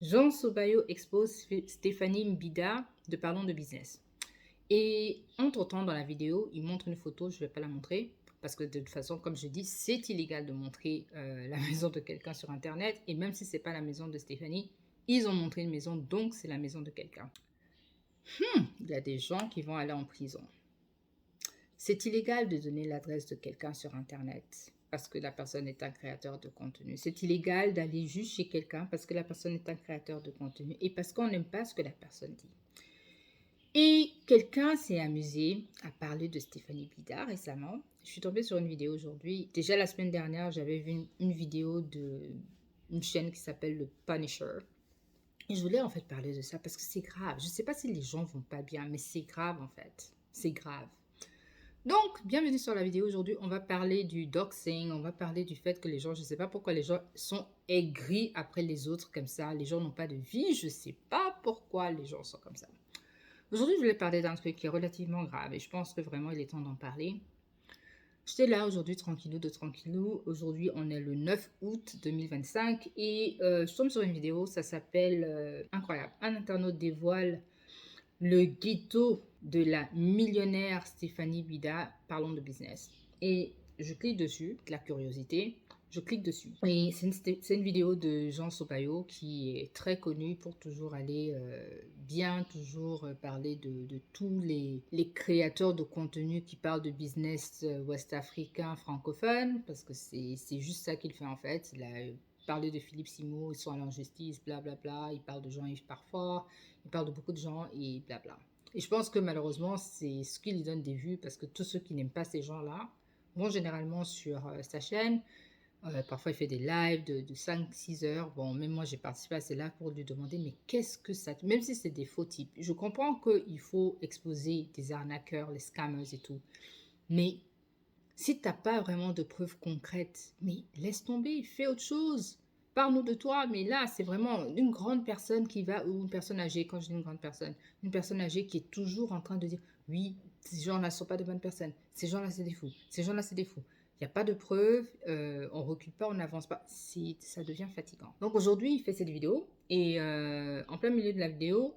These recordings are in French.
Jean Sobayo expose Stéphanie Mbida de Parlons de Business. Et entre-temps, dans la vidéo, il montre une photo, je ne vais pas la montrer, parce que de toute façon, comme je dis, c'est illégal de montrer la maison de quelqu'un sur Internet. Et même si ce n'est pas la maison de Stéphanie, ils ont montré une maison, donc c'est la maison de quelqu'un. Il y a des gens qui vont aller en prison. C'est illégal de donner l'adresse de quelqu'un sur Internet parce que la personne est un créateur de contenu. C'est illégal d'aller juste chez quelqu'un parce que la personne est un créateur de contenu et parce qu'on n'aime pas ce que la personne dit. Et quelqu'un s'est amusé à parler de Stéphanie Bida récemment. Je suis tombée sur une vidéo aujourd'hui. Déjà la semaine dernière, j'avais vu une vidéo d'une chaîne qui s'appelle Le Punisher. Et je voulais en fait parler de ça parce que c'est grave. Je ne sais pas si les gens vont pas bien, mais c'est grave en fait. C'est grave. Donc, bienvenue sur la vidéo. Aujourd'hui, on va parler du doxing, on va parler du fait que les gens, je ne sais pas pourquoi les gens sont aigris après les autres comme ça. Les gens n'ont pas de vie, je ne sais pas pourquoi les gens sont comme ça. Aujourd'hui, je voulais parler d'un truc qui est relativement grave et je pense que vraiment il est temps d'en parler. J'étais là aujourd'hui tranquillou de tranquillou. Aujourd'hui, on est le 9 août 2025 et je tombe sur une vidéo, ça s'appelle Incroyable. Un internaute dévoile le ghetto de la millionnaire Stéphanie Bida, parlons de business. Et je clique dessus, la curiosité, je clique dessus. Et c'est une vidéo de Jean Sopayo qui est très connu pour toujours aller bien, toujours parler de tous les créateurs de contenu qui parlent de business ouest-africain francophone, parce que c'est juste ça qu'il fait en fait. Il a parlé de Philippe Simo, ils sont allés en justice, blablabla, il parle de Jean-Yves Parfois, il parle de beaucoup de gens et blabla. Et je pense que malheureusement, c'est ce qui lui donne des vues parce que tous ceux qui n'aiment pas ces gens-là vont généralement sur sa chaîne. Parfois, il fait des lives de 5-6 heures. Bon, même moi, j'ai participé à ces lives pour lui demander, mais qu'est-ce que ça... Même si c'est des faux types. Je comprends qu'il faut exposer des arnaqueurs, les scammers et tout. Mais si tu n'as pas vraiment de preuves concrètes, mais laisse tomber, fais autre chose. Parle-nous de toi, mais là, c'est vraiment une grande personne qui va, ou une personne âgée, quand je dis une personne âgée qui est toujours en train de dire, oui, ces gens-là ne sont pas de bonnes personnes, ces gens-là, c'est des fous, ces gens-là, c'est des fous. Il n'y a pas de preuves, on recule pas, on n'avance pas. Ça devient fatigant. Donc aujourd'hui, il fait cette vidéo et en plein milieu de la vidéo,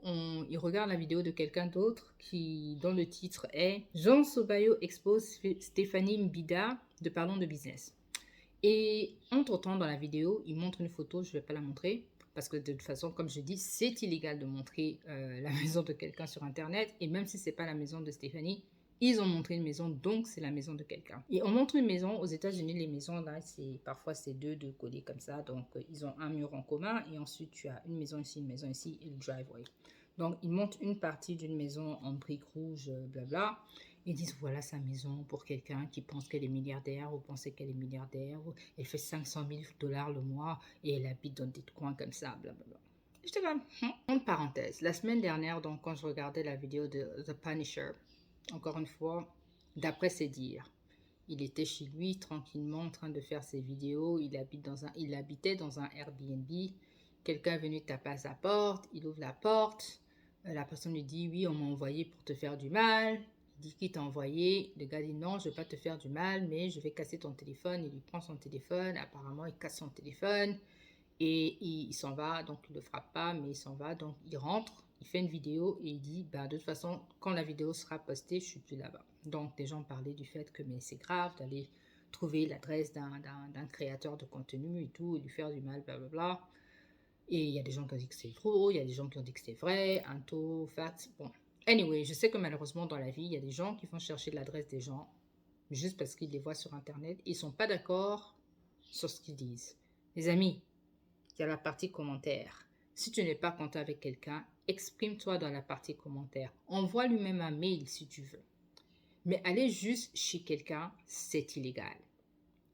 il regarde la vidéo de quelqu'un d'autre dont le titre est Jean Sobayo expose Stéphanie Mbida de Parlons de Business. Et entre-temps, dans la vidéo, il montre une photo, je ne vais pas la montrer, parce que de toute façon, comme je dis, c'est illégal de montrer la maison de quelqu'un sur Internet, et même si ce n'est pas la maison de Stéphanie, ils ont montré une maison, donc c'est la maison de quelqu'un. Et on montre une maison, aux États-Unis, les maisons, là, parfois c'est deux collés comme ça, donc ils ont un mur en commun, et ensuite tu as une maison ici, et le driveway. Donc ils montrent une partie d'une maison en briques rouges, blabla. Ils disent voilà sa maison pour quelqu'un qui pense qu'elle est milliardaire ou pensait qu'elle est milliardaire. Ou elle fait 500 000 dollars le mois et elle habite dans des coins comme ça, blablabla. J'étais comme, en parenthèse, la semaine dernière, donc, quand je regardais la vidéo de The Punisher, encore une fois, d'après ses dires, il était chez lui tranquillement en train de faire ses vidéos. Il habitait dans un Airbnb. Quelqu'un est venu taper à sa porte. Il ouvre la porte. La personne lui dit oui, on m'a envoyé pour te faire du mal. Il dit qui t'a envoyé. Le gars dit non, je ne vais pas te faire du mal, mais je vais casser ton téléphone. Il lui prend son téléphone. Apparemment, il casse son téléphone. Et il s'en va, donc il ne le frappe pas, mais il s'en va. Donc il rentre, il fait une vidéo et il dit, bah, de toute façon, quand la vidéo sera postée, je ne suis plus là-bas. Donc des gens parlaient du fait que mais c'est grave d'aller trouver l'adresse d'un créateur de contenu et tout, et lui faire du mal, blablabla. Et il y a des gens qui ont dit que c'est faux, il y a des gens qui ont dit que c'est vrai, un taux, fact, bon. Anyway, je sais que malheureusement dans la vie, il y a des gens qui vont chercher l'adresse des gens juste parce qu'ils les voient sur Internet. Ils ne sont pas d'accord sur ce qu'ils disent. Les amis, il y a la partie commentaire. Si tu n'es pas content avec quelqu'un, exprime-toi dans la partie commentaire. Envoie lui-même un mail si tu veux. Mais aller juste chez quelqu'un, c'est illégal.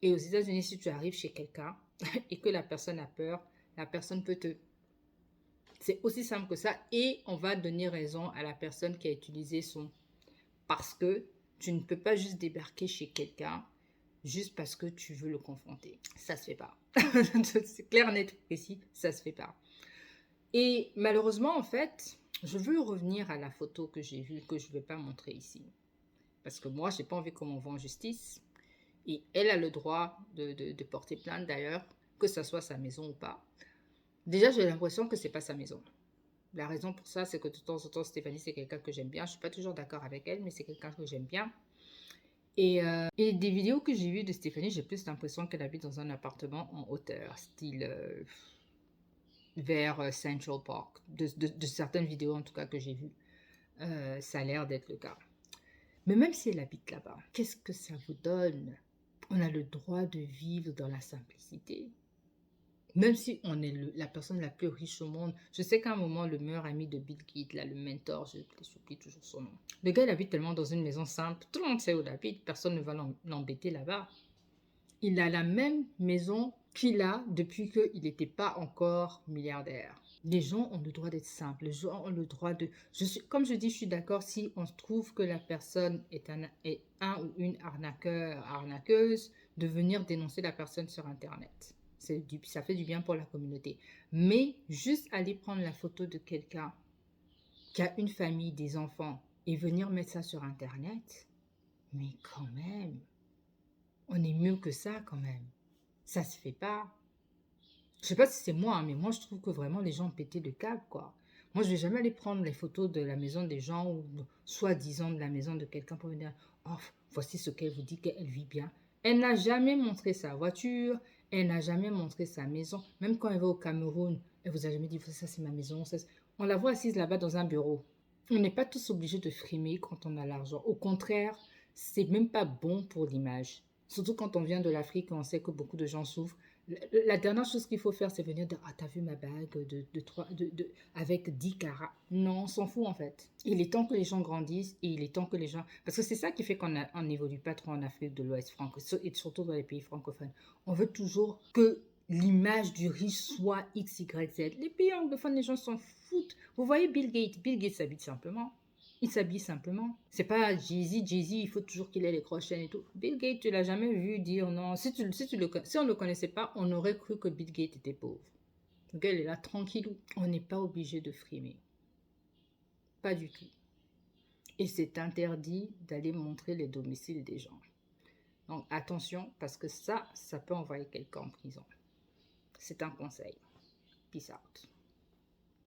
Et aux États-Unis, si tu arrives chez quelqu'un et que la personne a peur, la personne peut te... C'est aussi simple que ça. Et on va donner raison à la personne qui a utilisé son... Parce que tu ne peux pas juste débarquer chez quelqu'un juste parce que tu veux le confronter. Ça se fait pas. C'est clair, net, précis, ça se fait pas. Et malheureusement, en fait, je veux revenir à la photo que j'ai vue, que je ne vais pas montrer ici. Parce que moi, je n'ai pas envie qu'on m'envoie en justice. Et elle a le droit de porter plainte d'ailleurs, que ce soit sa maison ou pas. Déjà, j'ai l'impression que c'est pas sa maison. La raison pour ça, c'est que de temps en temps, Stéphanie, c'est quelqu'un que j'aime bien. Je suis pas toujours d'accord avec elle, mais c'est quelqu'un que j'aime bien. Et des vidéos que j'ai vues de Stéphanie, j'ai plus l'impression qu'elle habite dans un appartement en hauteur, style vers Central Park. De certaines vidéos, en tout cas, que j'ai vues, ça a l'air d'être le cas. Mais même si elle habite là-bas, qu'est-ce que ça vous donne? On a le droit de vivre dans la simplicité. Même si on est la personne la plus riche au monde. Je sais qu'à un moment, le meilleur ami de Bill Gates, là, le mentor, j'oublie toujours son nom. Le gars, il habite tellement dans une maison simple. Tout le monde sait où il habite. Personne ne va l'embêter là-bas. Il a la même maison qu'il a depuis qu'il n'était pas encore milliardaire. Les gens ont le droit d'être simples. Les gens ont le droit de... comme je dis, je suis d'accord si on trouve que la personne est un ou une arnaqueur, arnaqueuse, de venir dénoncer la personne sur Internet. Ça fait du bien pour la communauté. Mais juste aller prendre la photo de quelqu'un qui a une famille, des enfants, et venir mettre ça sur Internet, mais quand même, on est mieux que ça quand même. Ça se fait pas. Je sais pas si c'est moi, hein, mais moi je trouve que vraiment les gens ont pété le câble, quoi. Moi je vais jamais aller prendre les photos de la maison des gens ou soi-disant de la maison de quelqu'un pour me dire, oh, voici ce qu'elle vous dit qu'elle vit bien. Elle n'a jamais montré sa voiture, elle n'a jamais montré sa maison. Même quand elle va au Cameroun, elle vous a jamais dit, ça c'est ma maison. On la voit assise là-bas dans un bureau. On n'est pas tous obligés de frimer quand on a l'argent. Au contraire, c'est même pas bon pour l'image. Surtout quand on vient de l'Afrique et on sait que beaucoup de gens souffrent. La dernière chose qu'il faut faire, c'est venir de ah, t'as vu ma bague avec 10 carats. Non, on s'en fout en fait. Il est temps que les gens grandissent et il est temps que les gens. Parce que c'est ça qui fait qu'on n'évolue pas trop en Afrique de l'Ouest et surtout dans les pays francophones. On veut toujours que l'image du riche soit X, Y, Z. Les pays anglophones, les gens s'en foutent. Vous voyez Bill Gates. Bill Gates s'habille simplement. Il s'habille simplement. C'est pas Jay-Z, il faut toujours qu'il ait les crochets et tout. Bill Gates, tu l'as jamais vu dire non. Si on ne le connaissait pas, on aurait cru que Bill Gates était pauvre. Le gars, il est là tranquillou. On n'est pas obligé de frimer. Pas du tout. Et c'est interdit d'aller montrer les domiciles des gens. Donc attention, parce que ça peut envoyer quelqu'un en prison. C'est un conseil. Peace out.